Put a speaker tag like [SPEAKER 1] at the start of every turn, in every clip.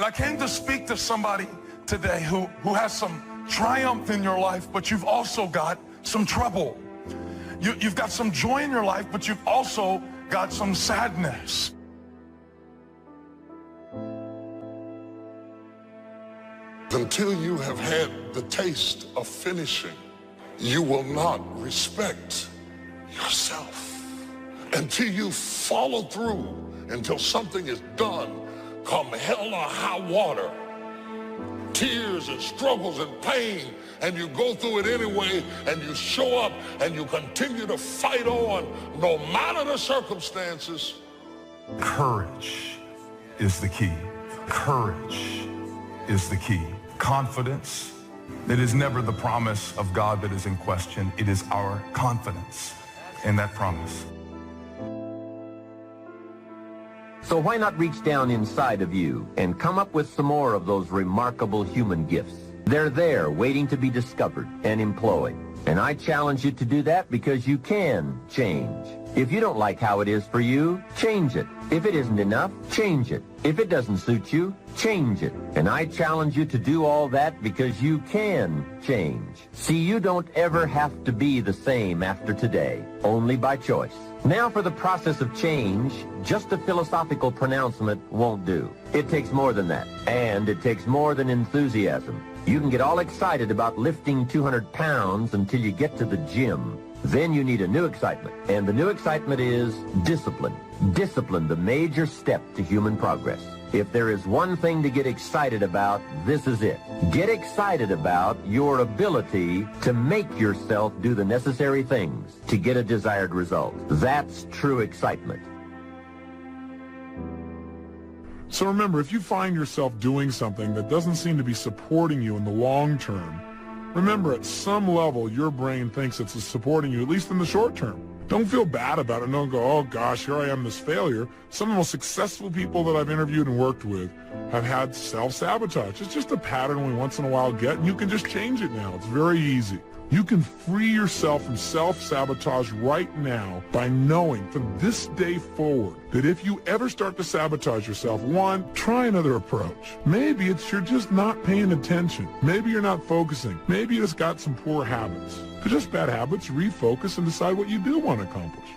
[SPEAKER 1] I came to speak to somebody today who has some triumph in your life, but you've also got some trouble. You've got some joy in your life, but you've also got some sadness.
[SPEAKER 2] Until you have had the taste of finishing, you will not respect yourself. Until you follow through, until something is done, come hell or high water, tears and struggles and pain, and you go through it anyway, and you show up, and you continue to fight on, no matter the circumstances.
[SPEAKER 1] Courage is the key. Courage is the key. Confidence. It is never the promise of God that is in question. It is our confidence in that promise.
[SPEAKER 3] So why not reach down inside of you and come up with some more of those remarkable human gifts? They're there waiting to be discovered and employed. And I challenge you to do that because you can change. If you don't like how it is for you, change it. If it isn't enough, change it. If it doesn't suit you, change it. And I challenge you to do all that because you can change. See, you don't ever have to be the same after today, only by choice. Now for the process of change, just a philosophical pronouncement won't do. It takes more than that, and it takes more than enthusiasm. You can get all excited about lifting 200 pounds until you get to the gym. Then you need a new excitement, and the new excitement is discipline. Discipline, the major step to human progress. If there is one thing to get excited about, this is it. Get excited about your ability to make yourself do the necessary things to get a desired result. That's true excitement.
[SPEAKER 4] So remember, if you find yourself doing something that doesn't seem to be supporting you in the long term, remember at some level your brain thinks it's supporting you, at least in the short term. Don't feel bad about it. Don't go, oh gosh, here I am, this failure. Some of the most successful people that I've interviewed and worked with have had self-sabotage. It's just a pattern we once in a while get, and you can just change it now. It's very easy. You can free yourself from self-sabotage right now by knowing from this day forward that if you ever start to sabotage yourself, one, try another approach. Maybe it's you're just not paying attention. Maybe you're not focusing. Maybe you just got some poor habits. If they're just bad habits, refocus and decide what you do want to accomplish.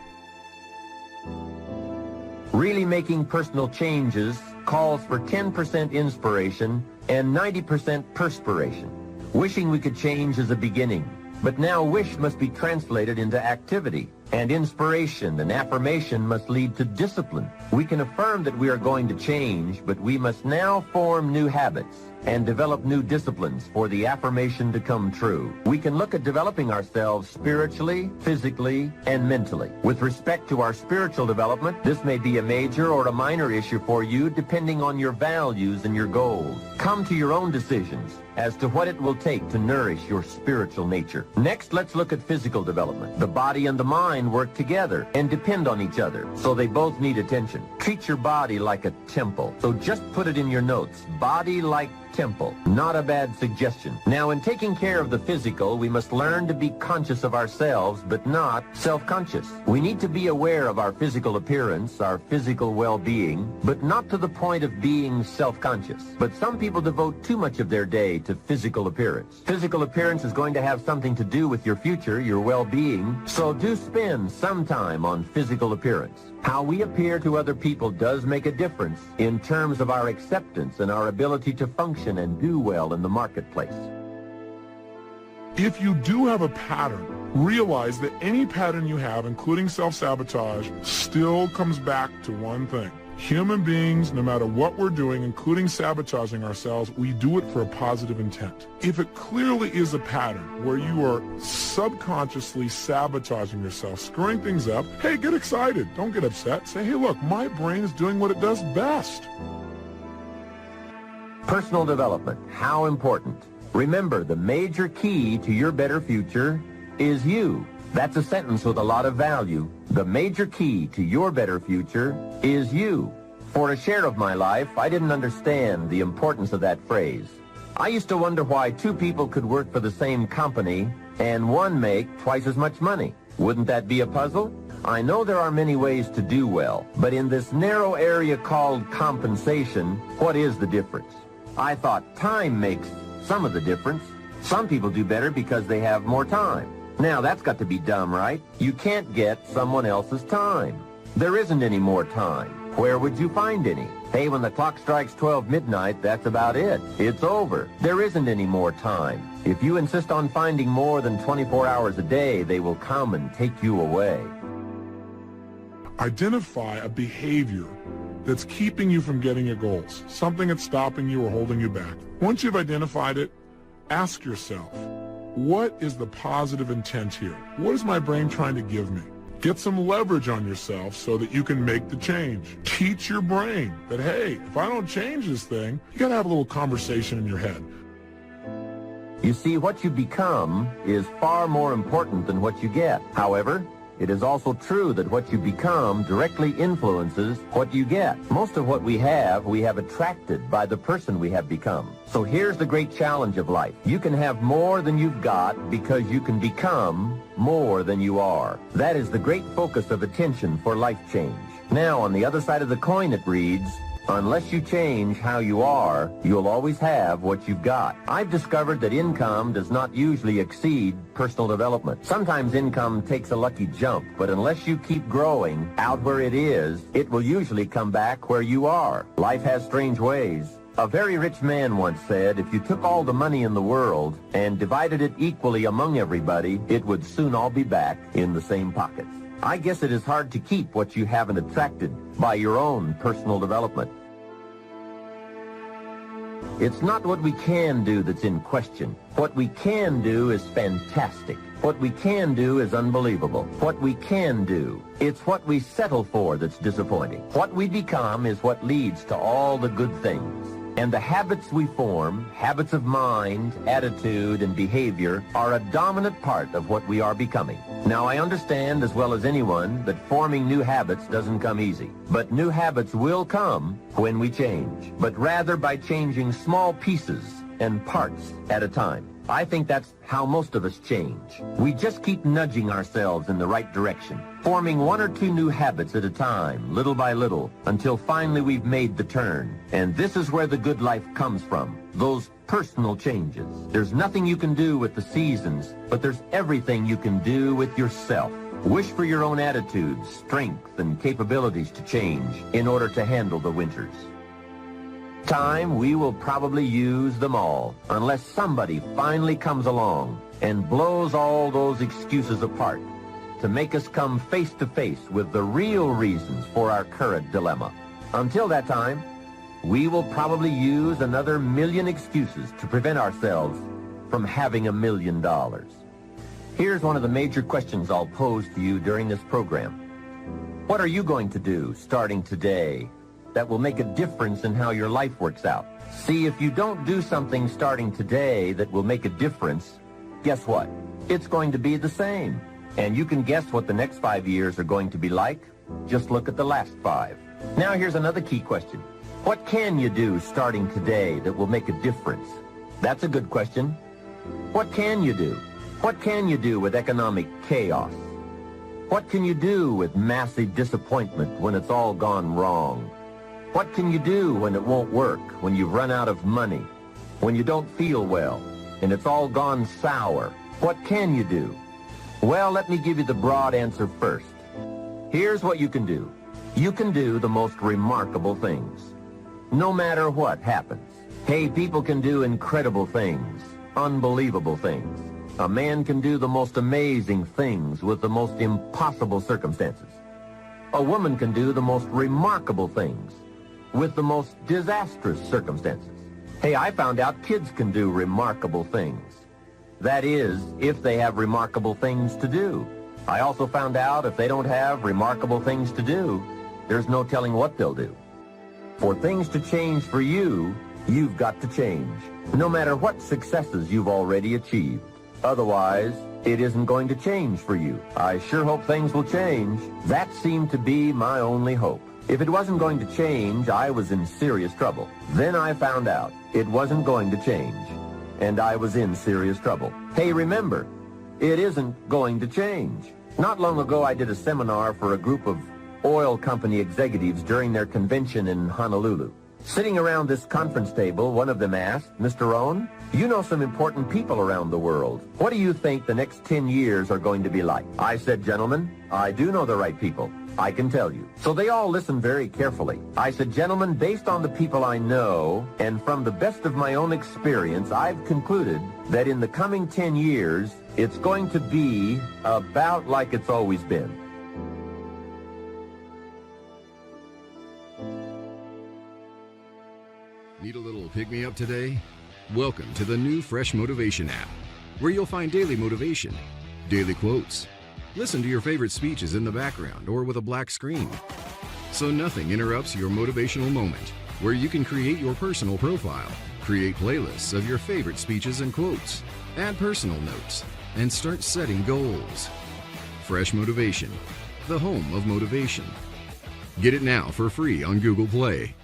[SPEAKER 3] Really making personal changes calls for 10% inspiration and 90% perspiration. Wishing we could change is a beginning, but now wish must be translated into activity, and inspiration and affirmation must lead to discipline. We can affirm that we are going to change, but we must now form new habits and develop new disciplines for the affirmation to come true. We can look at developing ourselves spiritually, physically, and mentally. With respect to our spiritual development, this may be a major or a minor issue for you depending on your values and your goals. Come to your own decisions as to what it will take to nourish your spiritual nature. Next, let's look at physical development. The body and the mind work together and depend on each other, so they both need attention. Treat your body like a temple. So just put it in your notes. Body like temple. Not a bad suggestion. Now, in taking care of the physical, we must learn to be conscious of ourselves, but not self-conscious. We need to be aware of our physical appearance, our physical well-being, but not to the point of being self-conscious. But some people devote too much of their day to physical appearance. Physical appearance is going to have something to do with your future, your well-being, so do spend some time on physical appearance. How we appear to other people does make a difference in terms of our acceptance and our ability to function and do well in the marketplace.
[SPEAKER 4] If you do have a pattern, realize that any pattern you have, including self-sabotage, still comes back to one thing. Human beings, no matter what we're doing, including sabotaging ourselves, we do it for a positive intent. If it clearly is a pattern where you are subconsciously sabotaging yourself, screwing things up, hey, get excited. Don't get upset. Say, hey, look, my brain is doing what it does best.
[SPEAKER 3] Personal development, how important. Remember, the major key to your better future is you. That's a sentence with a lot of value. The major key to your better future is you. For a share of my life, I didn't understand the importance of that phrase. I used to wonder why two people could work for the same company and one make twice as much money. Wouldn't that be a puzzle? I know there are many ways to do well, but in this narrow area called compensation, what is the difference? I thought time makes some of the difference. Some people do better because they have more time. Now, that's got to be dumb, right? You can't get someone else's time. There isn't any more time. Where would you find any? Hey, when the clock strikes 12 midnight, that's about it. It's over. There isn't any more time. If you insist on finding more than 24 hours a day, they will come and take you away.
[SPEAKER 4] Identify a behavior that's keeping you from getting your goals, something that's stopping you or holding you back. Once you've identified it, ask yourself, what is the positive intent here? What is my brain trying to give me? Get some leverage on yourself so that you can make the change. Teach your brain that, hey, if I don't change this thing, you got to have a little conversation in your head.
[SPEAKER 3] You see, what you become is far more important than what you get. However, it is also true that what you become directly influences what you get. Most of what we have attracted by the person we have become. So here's the great challenge of life. You can have more than you've got because you can become more than you are. That is the great focus of attention for life change. Now, on the other side of the coin, it reads, unless you change how you are, you'll always have what you've got. I've discovered that income does not usually exceed personal development. Sometimes income takes a lucky jump, but unless you keep growing out where it is, it will usually come back where you are. Life has strange ways. A very rich man once said, if you took all the money in the world and divided it equally among everybody, it would soon all be back in the same pockets. I guess it is hard to keep what you haven't attracted by your own personal development. It's not what we can do that's in question. What we can do is fantastic. What we can do is unbelievable. What we can do, it's what we settle for that's disappointing. What we become is what leads to all the good things. And the habits we form, habits of mind, attitude, and behavior, are a dominant part of what we are becoming. Now, I understand as well as anyone that forming new habits doesn't come easy. But new habits will come when we change, but rather by changing small pieces and parts at a time. I think that's how most of us change. We just keep nudging ourselves in the right direction, forming one or two new habits at a time, little by little, until finally we've made the turn. And this is where the good life comes from, those personal changes. There's nothing you can do with the seasons, but there's everything you can do with yourself. Wish for your own attitudes, strength, and capabilities to change in order to handle the winters. Time, we will probably use them all, unless somebody finally comes along and blows all those excuses apart to make us come face to face with the real reasons for our current dilemma. Until that time, we will probably use another million excuses to prevent ourselves from having $1 million. Here's one of the major questions I'll pose to you during this program. What are you going to do starting today that will make a difference in how your life works out? See, if you don't do something starting today that will make a difference, guess what? It's going to be the same. And you can guess what the next 5 years are going to be like. Just look at the last 5. Now here's another key question. What can you do starting today that will make a difference? That's a good question. What can you do? What can you do with economic chaos? What can you do with massive disappointment when it's all gone wrong? What can you do when it won't work, when you've run out of money, when you don't feel well, and it's all gone sour? What can you do? Well, let me give you the broad answer first. Here's what you can do. You can do the most remarkable things, no matter what happens. Hey, people can do incredible things, unbelievable things. A man can do the most amazing things with the most impossible circumstances. A woman can do the most remarkable things with the most disastrous circumstances. Hey, I found out kids can do remarkable things. That is, if they have remarkable things to do. I also found out if they don't have remarkable things to do, there's no telling what they'll do. For things to change for you, you've got to change, no matter what successes you've already achieved. Otherwise, it isn't going to change for you. I sure hope things will change. That seemed to be my only hope. If it wasn't going to change, I was in serious trouble. Then I found out it wasn't going to change, and I was in serious trouble. Hey, remember, it isn't going to change. Not long ago, I did a seminar for a group of oil company executives during their convention in Honolulu. Sitting around this conference table, one of them asked, "Mr. Rohn, you know some important people around the world. What do you think the next 10 years are going to be like?" I said, "Gentlemen, I do know the right people. I can tell you." So they all listened very carefully. I said, "Gentlemen, based on the people I know and from the best of my own experience, I've concluded that in the coming 10 years, it's going to be about like it's always been."
[SPEAKER 5] Need a little pick-me-up today? Welcome to the new Fresh Motivation app, where you'll find daily motivation, daily quotes. Listen to your favorite speeches in the background or with a black screen, so nothing interrupts your motivational moment, where you can create your personal profile, create playlists of your favorite speeches and quotes, add personal notes, and start setting goals. Fresh Motivation, the home of motivation. Get it now for free on Google Play.